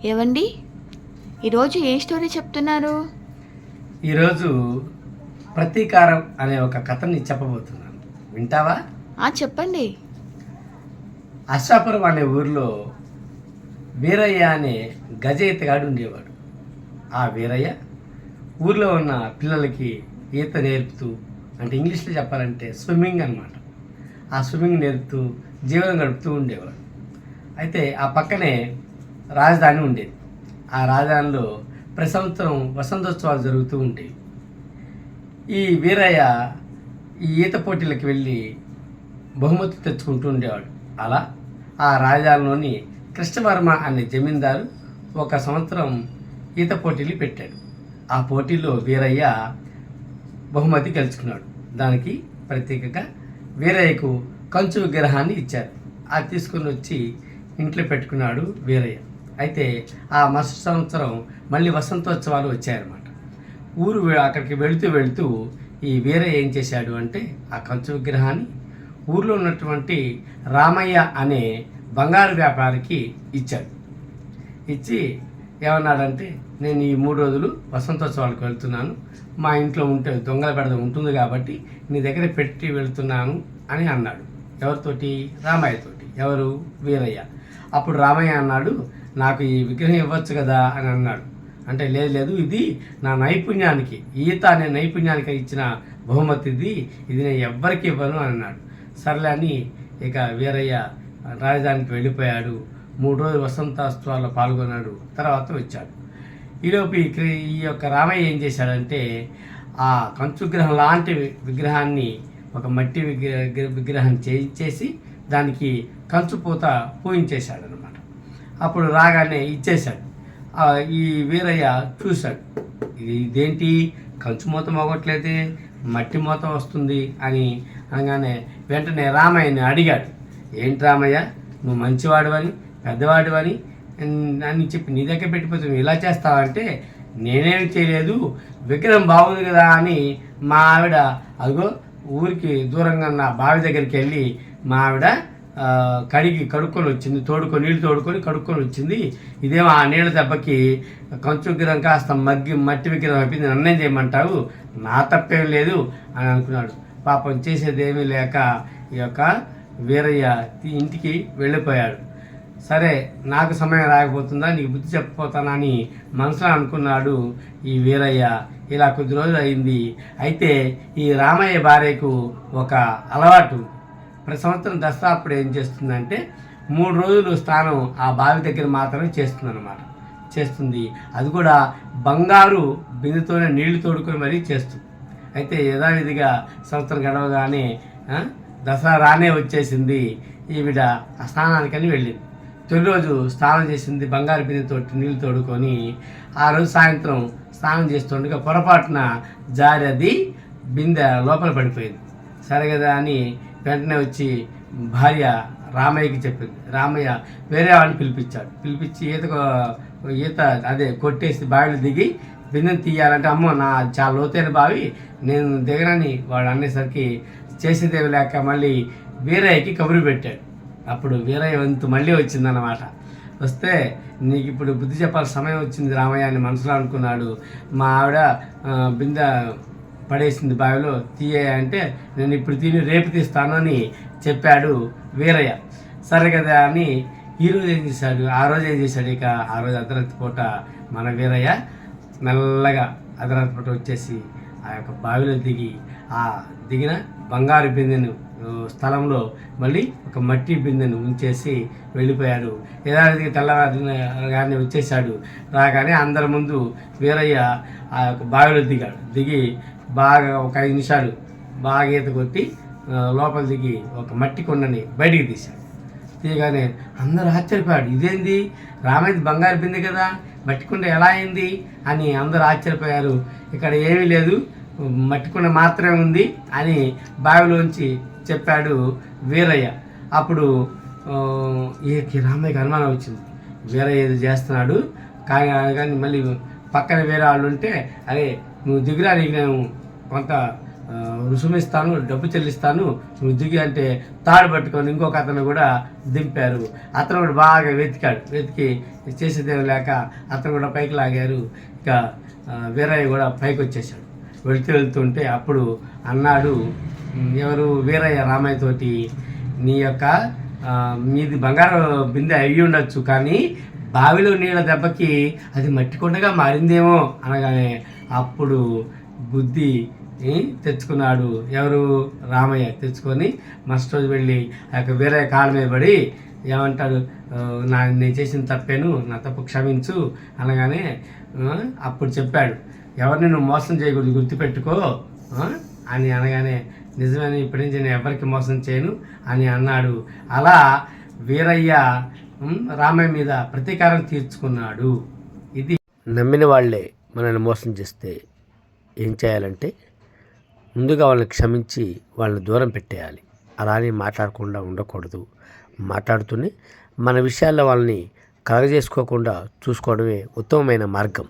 ఏవండి, ఈరోజు ఏ స్టోరీ చెప్తున్నారు? ఈరోజు ప్రతీకారం అనే ఒక కథని చెప్పబోతున్నాను. వింటావా? చెప్పండి. అశ్వాపురం అనే ఊరిలో వీరయ్య అనే గజయితగాడు ఉండేవాడు. ఆ వీరయ్య ఊర్లో ఉన్న పిల్లలకి ఈత నేర్పుతూ, అంటే ఇంగ్లీష్లో చెప్పాలంటే స్విమ్మింగ్ అన్నమాట, ఆ స్విమ్మింగ్ నేర్పుతూ జీవనం గడుపుతూ ఉండేవాడు. అయితే ఆ పక్కనే రాజధాని ఉండేది. ఆ రాజధానిలో ప్రతి సంవత్సరం వసంతోత్సవాలు జరుగుతూ ఉంటాయి. ఈ వీరయ్య ఈ ఈత పోటీలకు వెళ్ళి బహుమతి తెచ్చుకుంటూ ఉండేవాడు. అలా ఆ రాజధానిలోని కృష్ణవర్మ అనే జమీందారు ఒక సంవత్సరం ఈత పోటీలు పెట్టాడు. ఆ పోటీలో వీరయ్య బహుమతి గెలుచుకున్నాడు. దానికి ప్రత్యేకంగా వీరయ్యకు కంచు విగ్రహాన్ని ఇచ్చారు. అది తీసుకుని వచ్చి ఇంట్లో పెట్టుకున్నాడు వీరయ్య. అయితే ఆ మరుసటి సంవత్సరం మళ్ళీ వసంతోత్సవాలు వచ్చాయన్నమాట. అక్కడికి వెళుతూ ఈ వీరయ్య ఏం చేశాడు అంటే ఆ కంచు విగ్రహాన్ని ఊర్లో ఉన్నటువంటి రామయ్య అనే బంగారు వ్యాపారికి ఇచ్చాడు. ఇచ్చి ఏమన్నాడంటే, నేను ఈ 3 రోజులు వసంతోత్సవాలకు వెళ్తున్నాను, మా ఇంట్లో ఉంటే దొంగల బెడద ఉంటుంది కాబట్టి నీ దగ్గర పెట్టి వెళ్తున్నాను అని అన్నాడు. ఎవరితోటి? రామయ్యతోటి. ఎవరు? వీరయ్య. అప్పుడు రామయ్య అన్నాడు, నాకు ఈ విగ్రహం ఇవ్వచ్చు కదా అని అన్నాడు. అంటే లేదు, ఇది నా నైపుణ్యానికి, ఈత అనే నైపుణ్యానికి ఇచ్చిన బహుమతి ఇది నేను ఎవ్వరికి ఇవ్వను అని అన్నాడు. సర్లే అని ఇక వీరయ్య రాజధానికి వెళ్ళిపోయాడు. 3 రోజులు వసంతోత్సవాల్లో పాల్గొన్నాడు. తర్వాత వచ్చాడు. ఈలోపు ఈ యొక్క రామయ్య ఏం చేశాడంటే, ఆ కంచు విగ్రహం లాంటి విగ్రహాన్ని ఒక మట్టి విగ్రహం చేసి దానికి కంచు పూత పూయించేశాడు అనమాట. అప్పుడు రాగానే ఇచ్చేశాడు. ఈ వీరయ్య చూశాడు, ఇదేంటి కంచు మూత మోగట్లేదే, మట్టి మూత వస్తుంది అని అనగానే వెంటనే రామయ్యని అడిగాడు, ఏంటి రామయ్య, నువ్వు మంచివాడివని పెద్దవాడివని అని చెప్పి నీ దగ్గర పెట్టిపోతే నువ్వు ఇలా చేస్తావంటే, నేనేమి చేయలేదు, విగ్రహం బాగుంది కదా అని మా ఆవిడ అదిగో ఊరికి దూరంగా ఉన్న బావి దగ్గరికి వెళ్ళి మా ఆవిడ కడుక్కొని వచ్చింది, నీళ్ళు తోడుకొని కడుక్కొని వచ్చింది. ఇదేమో ఆ నీళ్ళ దెబ్బకి కంచు విగ్రహం కాస్త మట్టి విగ్రహం అయిపోయింది, నన్నేం చేయమంటావు, నా తప్పేం లేదు అని అనుకున్నాడు. పాపం చేసేదేమీ లేక ఈ యొక్క వీరయ్య ఇంటికి వెళ్ళిపోయాడు. సరే, నాకు సమయం రాకపోతుందా, నీకు బుద్ధి చెప్పిపోతానా అని మనసులో అనుకున్నాడు ఈ వీరయ్య. ఇలా కొద్ది రోజులు అయింది. అయితే ఈ రామయ్య భార్యకు ఒక అలవాటు, ప్రతి సంవత్సరం దసరా అప్పుడు ఏం చేస్తుందంటే 3 రోజులు స్నానం ఆ బావి దగ్గర మాత్రమే చేస్తుంది. అది కూడా బంగారు బిందెతోనే నీళ్లు తోడుకొని మరీ చేస్తుంది. అయితే యథావిధిగా సంవత్సరం గడవగానే దసరా రానే వచ్చేసింది. ఈవిడ ఆ స్నానానికని వెళ్ళింది. తొలి రోజు స్నానం చేసింది బంగారు బిందెతో నీళ్లు తోడుకొని. ఆ రోజు సాయంత్రం స్నానం చేస్తుండగా పొరపాటున జారి అది బిందె లోపల పడిపోయింది. సరే కదా అని వెంటనే వచ్చి భార్య రామయ్యకి చెప్పింది. రామయ్య వేరే వాడిని పిలిపించి ఈత అదే కొట్టేసి బావిలో దిగి బిందెను తీయాలంటే, అమ్మో నా చాలా లోతైన బావి, నేను దిగనని వాడు అనేసరికి చేసేదేవి లేక మళ్ళీ వీరయ్యకి కబురు పెట్టాడు. అప్పుడు వీరయ్య వంతు మళ్ళీ వచ్చిందన్నమాట. వస్తే, నీకు ఇప్పుడు బుద్ధి చెప్పాల్సిన సమయం వచ్చింది రామయ్య అని మనసులో అనుకున్నాడు. మా ఆవిడ బిందె పడేసింది బావిలో, అంటే నేను ఇప్పుడు రేపు తీస్తాను అని చెప్పాడు వీరయ్య. సరే కదా అని ఆ రోజు ఏం చేశాడు, ఇక ఆ రోజు అర్ధరాత్రి పూట మన వీరయ్య మెల్లగా అర్ధరాత్రి పూట వచ్చేసి ఆ యొక్క బావిలో దిగిన బంగారు బిందెను స్థలంలో మళ్ళీ ఒక మట్టి బిందెను ఉంచేసి వెళ్ళిపోయాడు. యథావిధిగా తెల్లవారుగానే వచ్చేసాడు. రాగానే అందరి ముందు వీరయ్య ఆ యొక్క బావిలో దిగి బాగా ఒక 5 నిమిషాలు బాగా ఈత కొట్టి లోపల దిగి ఒక మట్టి కొండని బయటికి తీశాడు. తీయగానే అందరూ ఆశ్చర్యపోయాడు, ఇదేంది, రామయ్య బంగారు బిందె కదా, మట్టి కొండ ఎలా అయింది అని అందరూ ఆశ్చర్యపోయారు. ఇక్కడ ఏమీ లేదు, మట్టి కొండ మాత్రమే ఉంది అని బావిలోంచి చెప్పాడు వీరయ్య. అప్పుడు రామయ్యకి అనుమానం వచ్చింది, వీరయ్య ఏదో చేస్తున్నాడు కానీ మళ్ళీ పక్కన వేరే వాళ్ళు ఉంటే, అరే నువ్వు దిగురా, నీకు నేను కొంత రుసుము ఇస్తాను, డబ్బు చెల్లిస్తాను, నువ్వు దిగి అంటే తాడు పట్టుకొని ఇంకొక అతను కూడా దింపారు. అతను కూడా బాగా వెతికి చేసేదేం లేక అతను కూడా పైకి లాగారు. ఇక వీరయ్య కూడా పైకి వచ్చేసాడు. వెళ్తుంటే అప్పుడు అన్నాడు, ఎవరు వీరయ్య రామయ్య తోటి, నీ యొక్క మీది బంగారు బిందె అయ్యి ఉండొచ్చు, కానీ బావిలో నీళ్ళ దెబ్బకి అది మట్టి కొండగా మారిందేమో అనగానే అప్పుడు బుద్ధి తెచ్చుకున్నాడు. ఎవరు? రామయ్య తెచ్చుకొని మరుసటి రోజు వెళ్ళి ఆ యొక్క వీరయ్య కాళ్ళ మీద పడి ఏమంటాడు, నేను చేసిన తప్పేను, నా తప్పు క్షమించు అనగానే అప్పుడు చెప్పాడు, ఎవరిని నువ్వు మోసం చేయకూడదు, గుర్తుపెట్టుకో అని అనగానే నిజమని ఇప్పటి నుంచి నేను ఎవరికి మోసం చేయను అని అన్నాడు. అలా వీరయ్య రామయ్య మీద ప్రతీకారం తీర్చుకున్నాడు. ఇది నమ్మిన వాళ్ళే మనల్ని మోసం చేస్తే ఏం చేయాలంటే ముందుగా వాళ్ళని క్షమించి వాళ్ళని దూరం పెట్టేయాలి. అలా అని మాట్లాడకుండా ఉండకూడదు. మాట్లాడుతూనే మన విషయాల్లో వాళ్ళని కలగజేసుకోకుండా చూసుకోవడమే ఉత్తమమైన మార్గం.